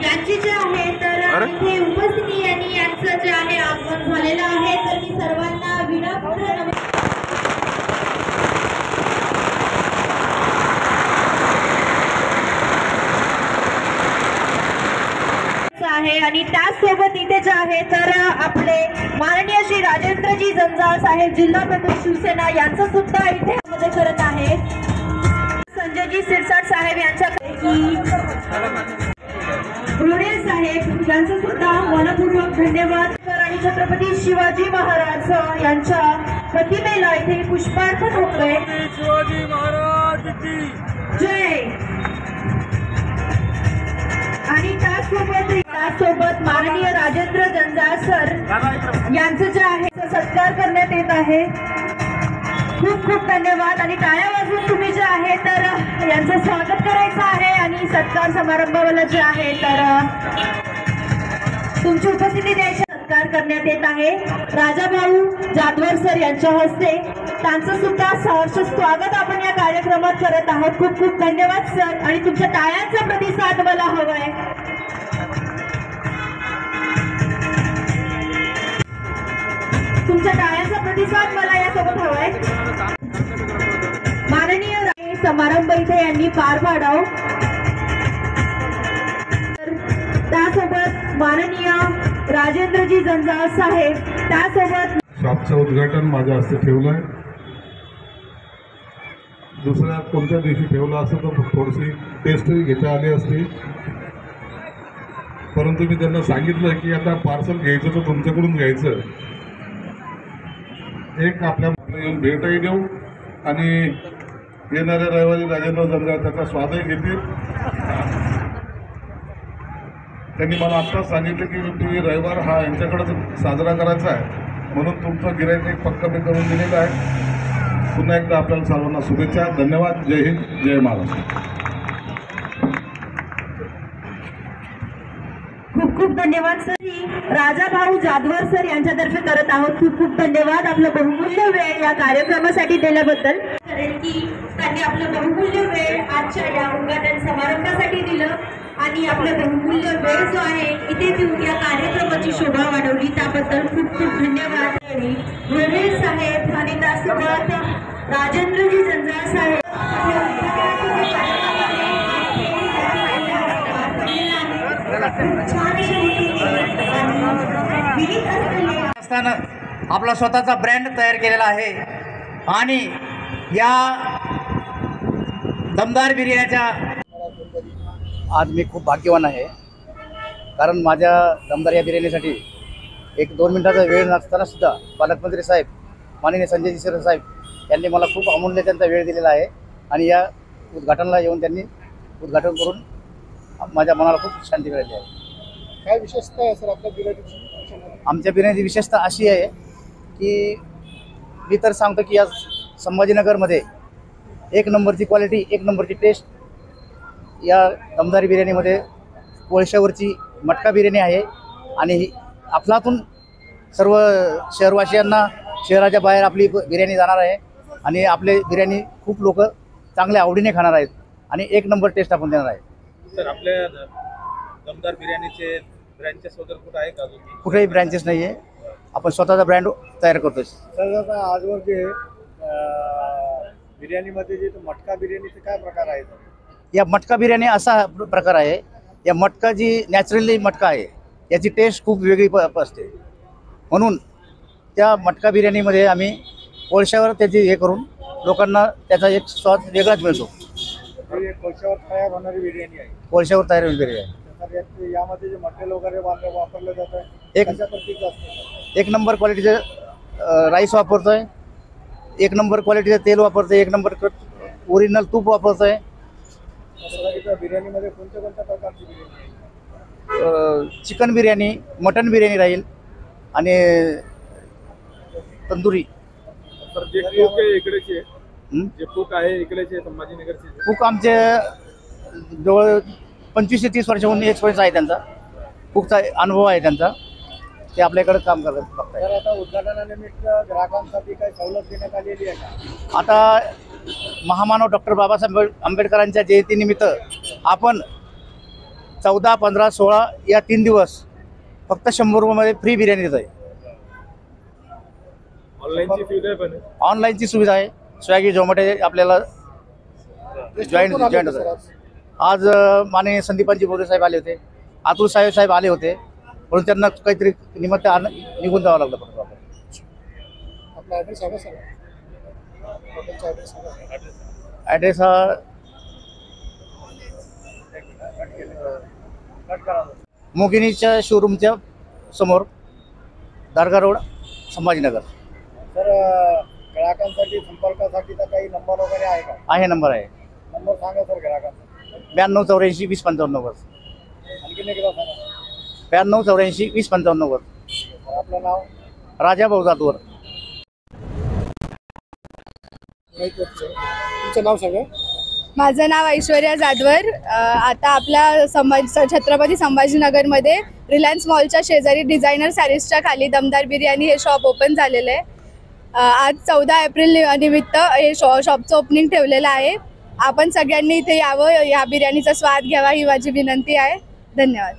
यांची जे आहे तर इथे उपस्थिती आणि यांचं जे आहे आगमन झालेलं आहे तर मी सर्वांना विनम्र आहे आणि त्याचसोबत इथे जे आहे तर आपले माननीय श्री राजेंद्रजी जंजाळ साहेब जिल्हा प्रमुख शिवसेना यांचं सुद्धा इथे मध्ये करत आहे संजयजी सिरसाट साहेब यांच्यापैकी रुडेल साहेब यांचं सुद्धा मनपूर्वक धन्यवाद आणि छत्रपती शिवाजी महाराज यांच्या प्रतिमेला इथे पुष्पार्पण होतोय। शिवाजी महाराज की जय। आणि त्यासोबत माननीय राजेंद्र जंजाळ सर यांचं जे आहे सत्कार करण्यात येत आहे। खूप खूप धन्यवाद आणि टाळ्या वाजवून तुम्ही जे आहे तर यांचं स्वागत करायचं आहे आणि सत्कार समारंभाला जे आहे तर तुमची उपस्थिती द्यायची सत्कार करण्यात येत आहे। राजाभाऊ जाधवर सर यांच्या हस्ते त्यांचं सुद्धा सहर्ष स्वागत आपण या कार्यक्रमात करत आहोत। खूप खूप धन्यवाद सर आणि तुमच्या टाळ्यांचा प्रतिसाद मला हवाय। तुमच्या टाळ्यांचा प्रतिसाद मला यासोबत हवाय। माननीय समारंभ इथे यांनी पार पाडाव त्यासोबत माननीय राजेंद्रजी जंजाळ साहेब त्यासोबत शॉपचं उद्घाटन माझ्या हस्ते ठेवलं आहे। दुसऱ्या कोणत्या दिवशी ठेवलं असतं तर थोडीशी टेस्टही घेता आली असती, परंतु मी त्यांना सांगितलं की आता पार्सल घ्यायचं तर तुमच्याकडून घ्यायचं। एक आपल्या येऊन भेटही देऊ आणि येणाऱ्या रविवारी राजेंद्र जंजाळ त्याचा स्वादही घेतील। त्यांनी मला आत्ताच सांगितलं की तुम्ही रविवार हा यांच्याकडेच साजरा करायचा आहे, म्हणून तुमचं गिऱ्हाईक एक पक्का मी करून दिलेलं आहे। पुन्हा एकदा आपल्याला सर्वांना शुभेच्छा। धन्यवाद। जय हिंद, जय महाराष्ट्र। खूप खूप धन्यवाद सर। राजाभाऊ जाधवर सर यांच्यातर्फे करत आहोत। खूप खूप धन्यवाद आपलं बहुमूल्य वेळ या कार्यक्रमासाठी दिल्याबद्दल। की त्यांनी आपलं बहुमूल्य वेळ आजच्या या उद्घाटन समारंभासाठी दिलं आणि आपलं बहुमूल्य वेळ जो आहे इथे देऊन या कार्यक्रमाची शोभा वाढवली त्याबद्दल खूप खूप धन्यवाद। रुडेल साहेब आणि त्यासोबत राजेंद्रजी जंजाळ साहेब असताना आपला स्वतःचा ब्रँड तयार केलेला आहे आणि या दमदार बिर्याणीच्या आज मी खूप भाग्यवान आहे, कारण माझ्या दमदार या बिर्याणीसाठी 1-2 मिनिटाचा वेळ नसताना सुद्धा पालकमंत्री साहेब माननीय संजयजी सिरसाट साहेब यांनी मला खूप अमूल्य त्यांचा वेळ दिलेला आहे आणि या उद्घाटनाला येऊन त्यांनी उद्घाटन करून माझ्या मनाला खूप शांती मिळाली आहे। काय विशेषता आहे सर आपल्या बिर्याणीची? आमच्या बिर्याणीची विशेषता अशी आहे की मी तर सांगतो की या संभाजीनगरमध्ये 1 नंबरची क्वालिटी 1 नंबरची टेस्ट या दमदारी बिर्याणीमध्ये कोळशावरची मटका बिर्याणी आहे आणि आपल्यातून सर्व शहरवासियांना शहराच्या बाहेर आपली बिर्याणी जाणार आहे आणि आपले बिर्याणी खूप लोक चांगल्या आवडीने खाणार आहेत आणि 1 नंबर टेस्ट आपण देणार आहे। सर आपल्या दमदार बिर्याणीचे ब्रँचेस वगैरे कुठे आहे का? कुठेही ब्रँचेस नाही आहे, आपण स्वतःचा ब्रँड तयार करतोय। सर आता आजवर जे बिर्याणीमध्ये जे मटका बिर्याणीचे काय प्रकार आहेत? या मटका बिर्याणी असा प्रकार आहे, या मटका जी नॅचरली मटका आहे याची टेस्ट खूप वेगळी असते, म्हणून त्या मटका बिर्याणीमध्ये आम्ही कोळशावर त्याची हे करून लोकांना त्याचा एक स्वाद वेगळाच मिळतो। कोळशावर तयार होणारी बिर्याणी आहे, कोळशावर तयार बिर्याणी आहे। यामध्ये जे मटेरियल वगैरे वापरलं जातं एक नंबर क्वालिटीचं राईस वापरतोय, 1 नंबर क्वालिटीचं तेल वापरतोय, 1 नंबर ओरिजिनल तूप वापरतोय। बिर्याणीमध्ये कोणत्या कोणत्या प्रकारची बिर्याणी? चिकन बिर्याणी, मटन बिर्याणी राहील आणि तंदुरी। तर जे कुक आहे इकडेचे, जे कुक आहे इकडेचे संभाजीनगरचे कुक आमचे जवळ 25 ते 30 वर्षाहून एक्सपिरियन्स आहे त्यांचा, कुकचा अनुभव आहे त्यांचा, ते आपल्याकडे काम करत बघताय। तर आता उद्घाटनानिमित्त ग्राहकांसाठी काही सवलत देण्यात आलेली आहे का? आता महामानव डॉक्टर बाबासाहेब आंबेडकरांच्या जयंतीनिमित्त आपण 14, 15, 16 या 3 दिवस फक्त 100 रुपयामध्ये फ्री बिर्याणी देत आहे. ऑनलाईनची सुविधा पण आहे. ऑनलाईनची सुविधा आहे. स्विगी झोमॅटो आपल्याला जॉईंट होतं. आज माननीय संदीपांजी बोरे साहेब आले होते, अतुल साहेब आले होते, म्हणून त्यांना काहीतरी निमित्त निघून जावं लागलं. परत आपला ॲड्रेस सांगा सर. हॉटेलचा ॲड्रेस सांगा. ॲड्रेस हा मोगिनीच्या शोरूमच्या समोर, दर्गा रोड, संभाजीनगर. सर ग्राहकांसाठी संपर्कासाठी तर काही नंबर वगैरे आहे का? आहे, नंबर आहे नंबर सांगा सर ग्राहकांचा. 92 84 20 55 आणखीन एकदा सांगा. 92 84 20 55. आपलं नाव? राजा भाऊ जातवर. तुमचं नाव सांगा. माझं नाव ऐश्वर्या जाधवर. आता आपल्या छत्रपती संभाजीनगरमध्ये रिलायन्स मॉलच्या शेजारी डिझायनर सॅरीजच्या खाली दमदार बिर्याणी हे शॉप ओपन झालेलं आहे. आज 14 एप्रिल निमित्त हे शॉपचं ओपनिंग ठेवलेलं आहे. आपण सगळ्यांनी इथे यावं, या बिर्याणीचा स्वाद घ्यावा ही माझी विनंती आहे. धन्यवाद.